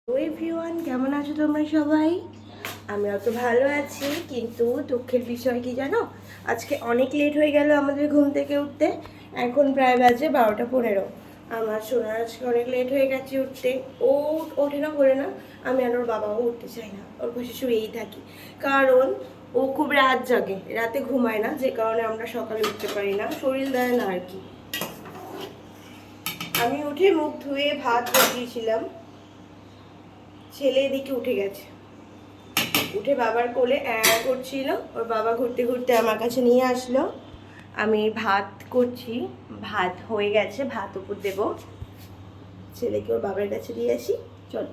Hello everyone, কেমন আছো তোমরা সবাই? আমরা তো ভালো আছি, কিন্তু দুঃখের বিষয় কি জানো, আজকে অনেক লেট হয়ে গেল আমাদের ঘুম থেকে উঠতে। এখন প্রায় বাজে 12টা 15। আমার সোনার আজকে অনেক লেট হয়ে গেছে উঠতে। ও ওঠে না বলে না, আমি আর ওর বাবাও উঠতে চাই না, ওর পাশে শুয়েই থাকি। কারণ ও খুব রাত জাগে, রাতে ঘুমায় না, যে কারণে আমরা সকালে উঠতে পারি না, শরীর দেয় না আর কি। আমি উঠে মুখ ধুয়ে ভাত বসিয়েছিলাম, ছেলে এদিকে উঠে গেছে, উঠে বাবার কোলে করছিল। ওর বাবা ঘুরতে ঘুরতে আমার কাছে নিয়ে আসলো। আমি ভাত করছি, ভাত হয়ে গেছে, ভাত উপর দেব। ছেলেকে ওর বাবার কাছে দিয়ে আসি, চল।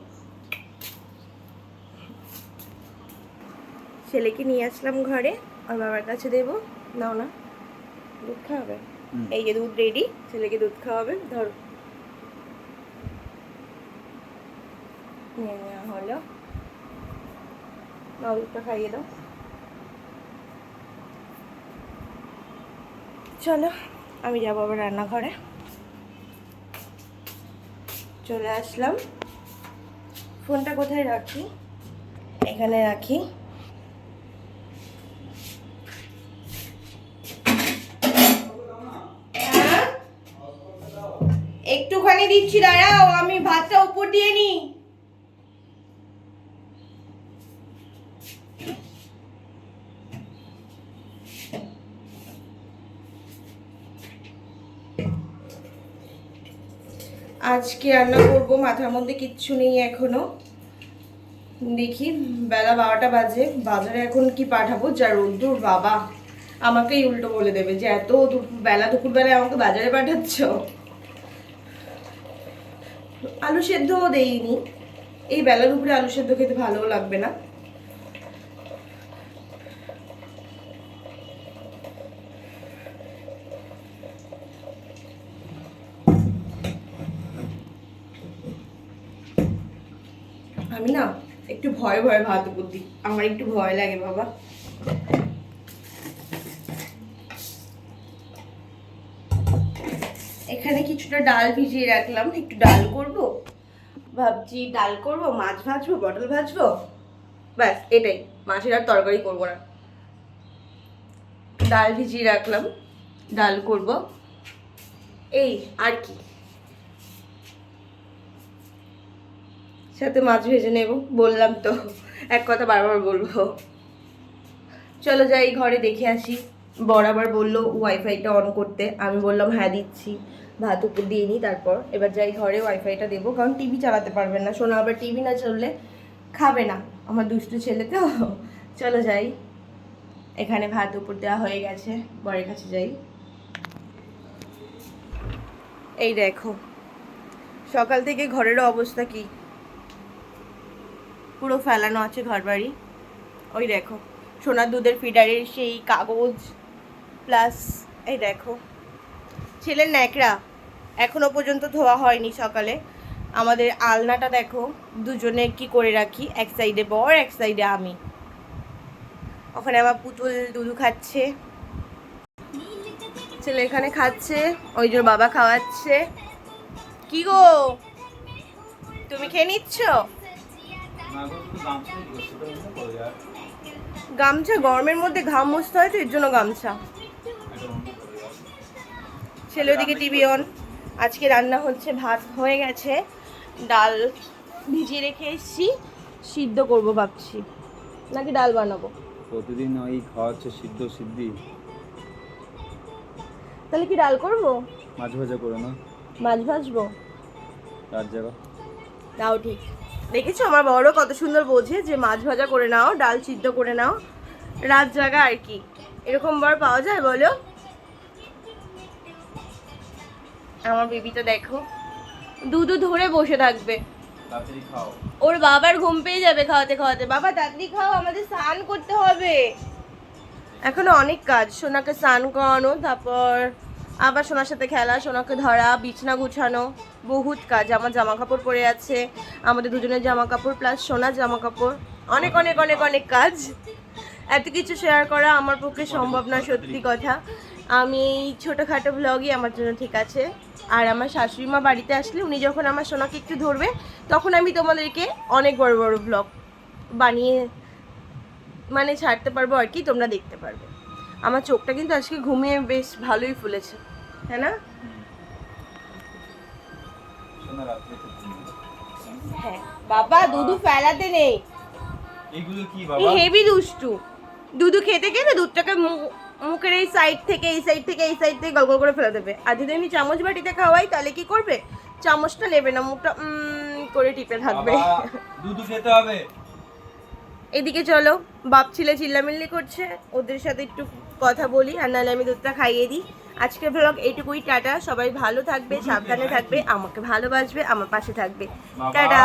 ছেলেকে নিয়ে আসলাম ঘরে, ওর বাবার কাছে দেবো। নাও না, দুধ খাওয়াবে? এই যে দুধ রেডি, ছেলেকে দুধ খাওয়াবে, ধরো। নিয়ে নেওয়া হলো, নাও দুধটা খাইয়ে দাও। চলো, আমি যাবো আবার রান্নাঘরে। চলে আসলাম। ফোনটা কোথায় রাখি? এখানে রাখি। একটুখানি দিচ্ছি, দাঁড়াও, আমি ভাতটা উপর দিয়ে নিই। আজকে রান্না করবো, মাথার মধ্যে কিচ্ছু নেই এখনো। দেখি, বেলা 12টা বাজে, বাজারে এখন কি পাঠাবো, যা রোদ্দুর বাবা, আমাকেই উল্টো বলে দেবে যে এত দুপুরবেলায় আমাকে বাজারে পাঠাচ্ছ। আলু সেদ্ধও দেইনি, এই বেলা দুপুরে আলু সেদ্ধ খেতে ভালোও লাগবে না। আমি না একটু ভয়ে ভয়ে ভাত উপর দিই, আমার একটু ভয় লাগে বাবা। এখানে কিছুটা ডাল ভিজিয়ে রাখলাম, একটু ডাল করব ভাবছি। ডাল করব, মাছ ভাজবো, পটল ভাজবো, ব্যাস এটাই। মাছের আর তরকারি করবো না। ডাল ভিজিয়ে রাখলাম, ডাল করব, এই আর কি, সাথে মাছ ভেজে নেব। বললাম তো, এক কথা বারবার বলবো। চলো যাই ঘরে দেখে আসি। বর আবার বললো ওয়াইফাইটা অন করতে, আমি বললাম হ্যাঁ দিচ্ছি, ভাত উপর দিয়ে নিই। তারপর এবার যাই ঘরে, ওয়াইফাইটা দেবো, কারণ টিভি চালাতে পারবেন না সোনা, আবার টিভি না চললে খাবে না, আমার দুষ্টু ছেলে তো। চলো যাই, এখানে ভাত উপর দেওয়া হয়ে গেছে, বরের কাছে যাই। এই দেখো, সকাল থেকে ঘরেরও অবস্থা কি, পুরো ফেলানো আছে ঘর বাড়ি। ওই দেখো, সোনার দুধের ফিডারের সেই কাগজ, প্লাস এই দেখো ছেলের ন্যাকড়া এখনো পর্যন্ত ধোয়া হয়নি সকালে। আমাদের আলনাটা দেখো, দুজনে কি করে রাখি, এক সাইডে বর, এক সাইডে আমি। ওখানে আমার পুতুল দুধু খাচ্ছে, ছেলে এখানে খাচ্ছে, ওই যে বাবা খাওয়াচ্ছে। কি গো, তুমি খেয়ে নিচ্ছ? গামছা গরমের মধ্যে ঘাম মুছতে হয় তো, এর জন্য গামছা। ছেলে ওদিকে টিভি অন। আজকে রান্না হচ্ছে, ভাত হয়ে গেছে, ডাল ভিজিয়ে রেখে এসেছি, সিদ্ধ করব ভাবছি, নাকি ডাল বানাবো। প্রতিদিন ওই খাওয়াচ্ছে সিদ্ধ সিদ্ধি, তাহলে কি ডাল করব? মাছ ভাজা করে না, মাছ ভাজবো, রাত জায়গা। তাও ঠিক। দেখেছো আমার বড় কত সুন্দর বোঝে যে মাছ ভাজা করে নাও, ডাল সিদ্ধ করে নাও, রাত জাগা আর কি। এরকম বার পাওয়া যায় বলো? আমার বেবিটা দেখো, দুধ ধরে বসে থাকবে, তাড়াতাড়ি খাও। ওর বাবার ঘুম পেয়ে যাবে খাওয়াতে খাওয়াতে। বাবা তাড়াতাড়ি খাও, আমাদের স্নান করতে হবে, এখনো অনেক কাজ। সোনাকে স্নান করানো, তারপর আবার সোনার সাথে খেলা, সোনাকে ধরা, বিছনা গুছানো, বহুত কাজ। আমার জামা কাপড় পরে আছে, আমাদের দুজনের জামা কাপড় প্লাস সোনার জামা কাপড়, অনেক অনেক অনেক অনেক কাজ। এত কিছু শেয়ার করা আমার পক্ষে সম্ভব না, সত্যি কথা। আমি এই ছোটোখাটো ব্লগই আমার জন্য ঠিক আছে। আর আমার শাশুড়ি মা বাড়িতে আসলে উনি যখন আমার সোনাকে একটু ধরবে তখন আমি তোমাদেরকে অনেক বড় বড় ব্লগ বানিয়ে মানে ছাড়তে পারবো আর কি, তোমরা দেখতে পারবে। আমার চোখটা কিন্তু আজকে ঘুমিয়ে বেশ ভালোই ফুলেছে, হ্যাঁ না? শোনা রাত্রে তো ঘুমিয়ে। হ্যাঁ বাবা, দুধু ফেলাতে নেই, এইগুলো কি এই বাবা? হেভি দুষ্টু। দুধু খেতে খেতে দুধটাকে মুখের এই সাইড থেকে এই সাইড থেকে এই সাইড থেকে গল গল করে ফেলে দেবে। আর যদি আমি চামচ বাটিতে খাওয়াই তাহলে কি করবে, চামচটা নেবে না, মুখটা করে টিপে থাকবে। বাবা, দুধ খেতে হবে। এদিকে চলো, বাপ ছেলে চিল্লামিল্লি করছে, ওদের সাথে একটু কথা বলি, আর নাহলে আমি দুধটা খাইয়ে দিই। আজকের ব্লগ এইটুকুই, টাটা। সবাই ভালো থাকবে, সাবধানে থাকবে, আমাকে ভালোবাসবে, আমার পাশে থাকবে। বাবা। টাটা।